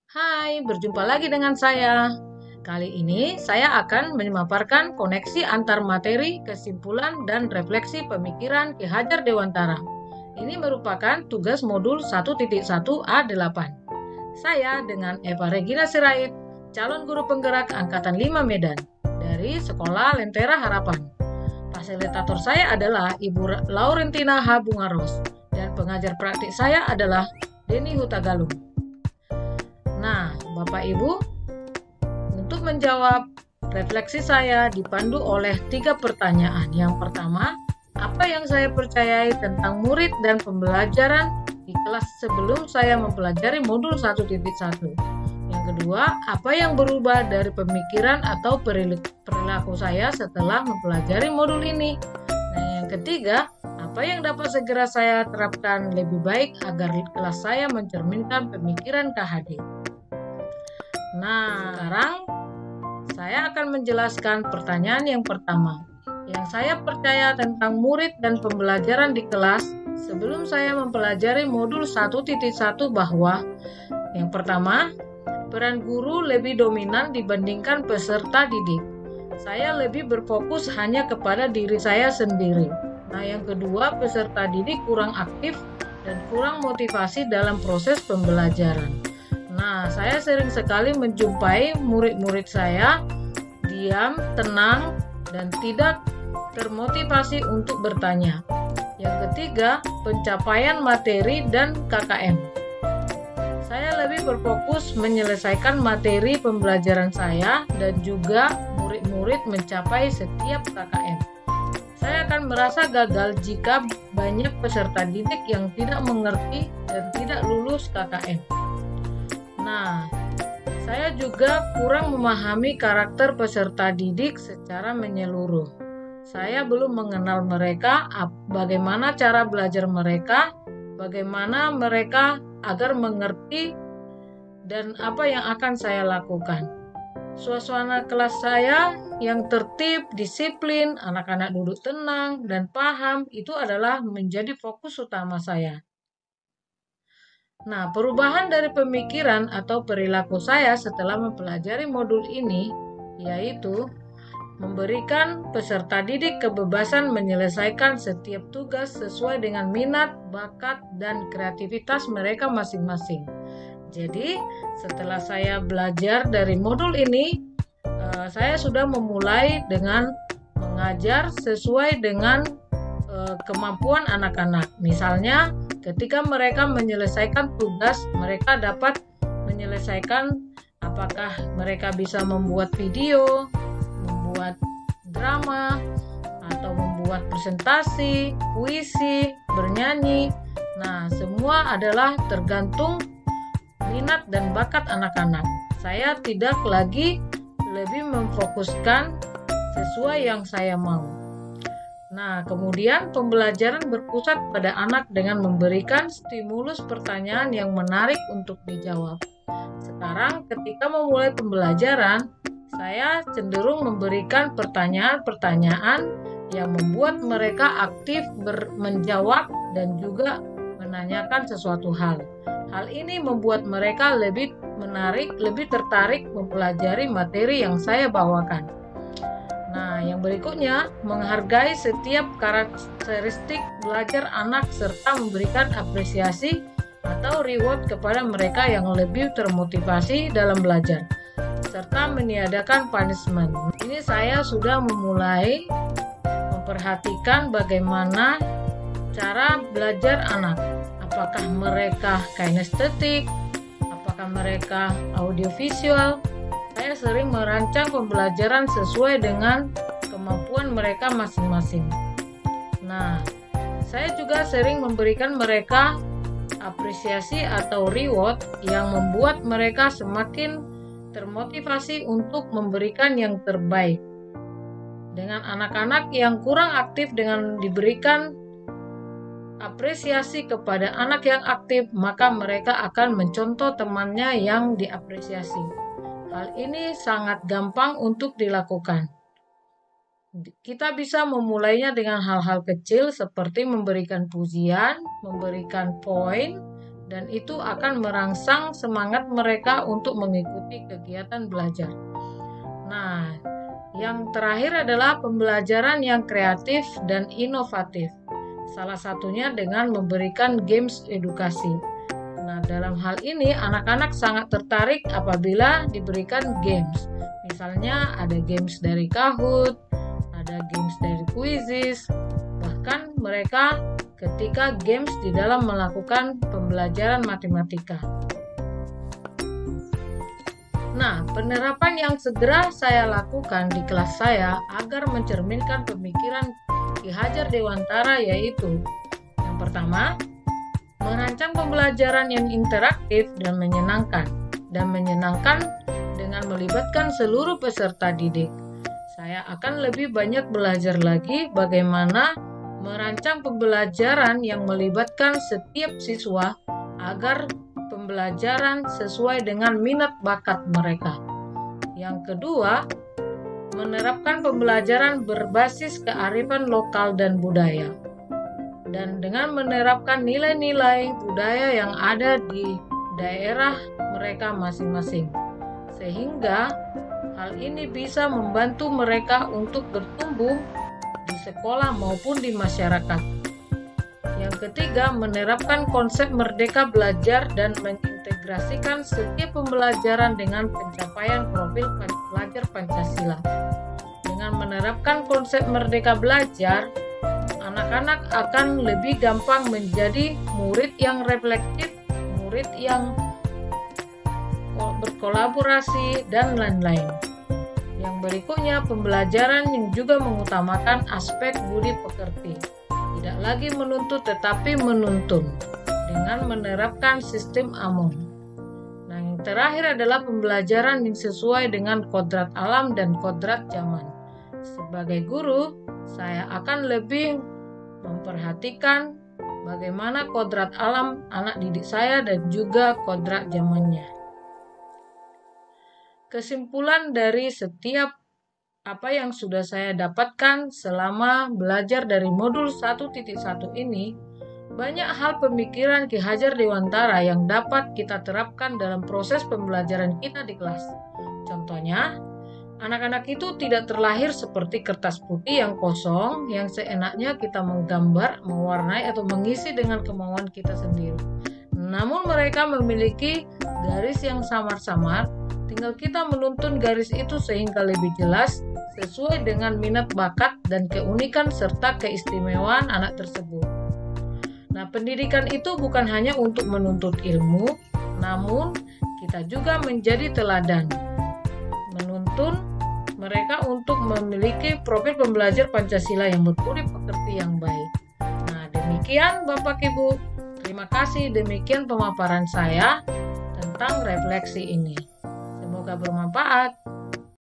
Hai, berjumpa lagi dengan saya. Kali ini saya akan memaparkan koneksi antar materi, kesimpulan, dan refleksi pemikiran Ki Hajar Dewantara. Ini merupakan tugas modul 1.1 A8. Saya dengan Eva Regina Sirait, calon guru penggerak Angkatan 5 Medan, dari Sekolah Lentera Harapan. Fasilitator saya adalah Ibu Laurentina H. Bungaros, dan pengajar praktik saya adalah Denny Hutagalung. Nah, Bapak Ibu, untuk menjawab refleksi saya dipandu oleh 3 pertanyaan. Yang pertama, apa yang saya percayai tentang murid dan pembelajaran di kelas sebelum saya mempelajari modul 1.1? Yang kedua, apa yang berubah dari pemikiran atau perilaku saya setelah mempelajari modul ini? Nah, yang ketiga, apa yang dapat segera saya terapkan lebih baik agar kelas saya mencerminkan pemikiran KHD? Nah, sekarang saya akan menjelaskan pertanyaan yang pertama. Yang saya percaya tentang murid dan pembelajaran di kelas sebelum saya mempelajari modul 1.1 bahwa yang pertama, peran guru lebih dominan dibandingkan peserta didik. Saya lebih berfokus hanya kepada diri saya sendiri. Nah, yang kedua, peserta didik kurang aktif dan kurang motivasi dalam proses pembelajaran. Nah, saya sering sekali menjumpai murid-murid saya diam, tenang, dan tidak termotivasi untuk bertanya. Yang ketiga, pencapaian materi dan KKM. Saya lebih berfokus menyelesaikan materi pembelajaran saya dan juga murid-murid mencapai setiap KKM. Saya akan merasa gagal jika banyak peserta didik yang tidak mengerti dan tidak lulus KKM. Nah, saya juga kurang memahami karakter peserta didik secara menyeluruh. Saya belum mengenal mereka, bagaimana cara belajar mereka, bagaimana mereka agar mengerti, dan apa yang akan saya lakukan. Suasana kelas saya yang tertib, disiplin, anak-anak duduk tenang, dan paham itu adalah menjadi fokus utama saya. Nah, perubahan dari pemikiran atau perilaku saya setelah mempelajari modul ini yaitu memberikan peserta didik kebebasan menyelesaikan setiap tugas sesuai dengan minat, bakat, dan kreativitas mereka masing-masing. Jadi, setelah saya belajar dari modul ini, saya sudah memulai dengan mengajar sesuai dengan kemampuan anak-anak. Misalnya, ketika mereka menyelesaikan tugas, mereka dapat menyelesaikan apakah mereka bisa membuat video, membuat drama, atau membuat presentasi, puisi, bernyanyi. Nah, semua adalah tergantung minat dan bakat anak-anak. Saya tidak lagi lebih memfokuskan sesuai yang saya mau. Nah, kemudian pembelajaran berpusat pada anak dengan memberikan stimulus pertanyaan yang menarik untuk dijawab. Sekarang, ketika memulai pembelajaran, saya cenderung memberikan pertanyaan-pertanyaan yang membuat mereka aktif menjawab dan juga menanyakan sesuatu hal. Hal ini membuat mereka lebih menarik, lebih tertarik mempelajari materi yang saya bawakan. Nah, yang berikutnya, menghargai setiap karakteristik belajar anak serta memberikan apresiasi atau reward kepada mereka yang lebih termotivasi dalam belajar, serta meniadakan punishment. Ini saya sudah memulai memperhatikan bagaimana cara belajar anak. Apakah mereka kinestetik, apakah mereka audiovisual. Saya sering merancang pembelajaran sesuai dengan kemampuan mereka masing-masing. Nah, saya juga sering memberikan mereka apresiasi atau reward yang membuat mereka semakin termotivasi untuk memberikan yang terbaik. Dengan anak-anak yang kurang aktif, dengan diberikan apresiasi kepada anak yang aktif, maka mereka akan mencontoh temannya yang diapresiasi. Hal ini sangat gampang untuk dilakukan. Kita bisa memulainya dengan hal-hal kecil seperti memberikan pujian, memberikan poin, dan itu akan merangsang semangat mereka untuk mengikuti kegiatan belajar. Nah, yang terakhir adalah pembelajaran yang kreatif dan inovatif. Salah satunya dengan memberikan games edukasi. Nah, dalam hal ini anak-anak sangat tertarik apabila diberikan games. Misalnya ada games dari Kahoot, ada games dari Quizizz, bahkan mereka ketika games di dalam melakukan pembelajaran matematika. Nah, penerapan yang segera saya lakukan di kelas saya agar mencerminkan pemikiran Ki Hajar Dewantara yaitu yang pertama, merancang pembelajaran yang interaktif dan menyenangkan dengan melibatkan seluruh peserta didik. Saya akan lebih banyak belajar lagi bagaimana merancang pembelajaran yang melibatkan setiap siswa agar pembelajaran sesuai dengan minat bakat mereka. Yang kedua, menerapkan pembelajaran berbasis kearifan lokal dan budaya. Dan dengan menerapkan nilai-nilai budaya yang ada di daerah mereka masing-masing. Sehingga hal ini bisa membantu mereka untuk bertumbuh di sekolah maupun di masyarakat. Yang ketiga, menerapkan konsep merdeka belajar dan mengintegrasikan setiap pembelajaran dengan pencapaian profil pelajar Pancasila. Dengan menerapkan konsep merdeka belajar, anak-anak akan lebih gampang menjadi murid yang reflektif, murid yang berkolaborasi, dan lain-lain. Yang berikutnya, pembelajaran yang juga mengutamakan aspek budi pekerti. Tidak lagi menuntut tetapi menuntun dengan menerapkan sistem AMON. Nah, yang terakhir adalah pembelajaran yang sesuai dengan kodrat alam dan kodrat zaman. Sebagai guru, saya akan lebih memperhatikan bagaimana kodrat alam anak didik saya dan juga kodrat zamannya. Kesimpulan dari setiap apa yang sudah saya dapatkan selama belajar dari modul 1.1 ini, banyak hal pemikiran Ki Hajar Dewantara yang dapat kita terapkan dalam proses pembelajaran kita di kelas. Contohnya, anak-anak itu tidak terlahir seperti kertas putih yang kosong, yang seenaknya kita menggambar, mewarnai, atau mengisi dengan kemauan kita sendiri. Namun mereka memiliki garis yang samar-samar, tinggal kita menuntun garis itu sehingga lebih jelas, sesuai dengan minat bakat dan keunikan serta keistimewaan anak tersebut. Nah, pendidikan itu bukan hanya untuk menuntut ilmu, namun kita juga menjadi teladan. Menuntun mereka untuk memiliki profil pembelajar Pancasila yang berbudi pekerti yang baik. Nah, demikian Bapak Ibu. Terima kasih, demikian pemaparan saya tentang refleksi ini. Semoga bermanfaat.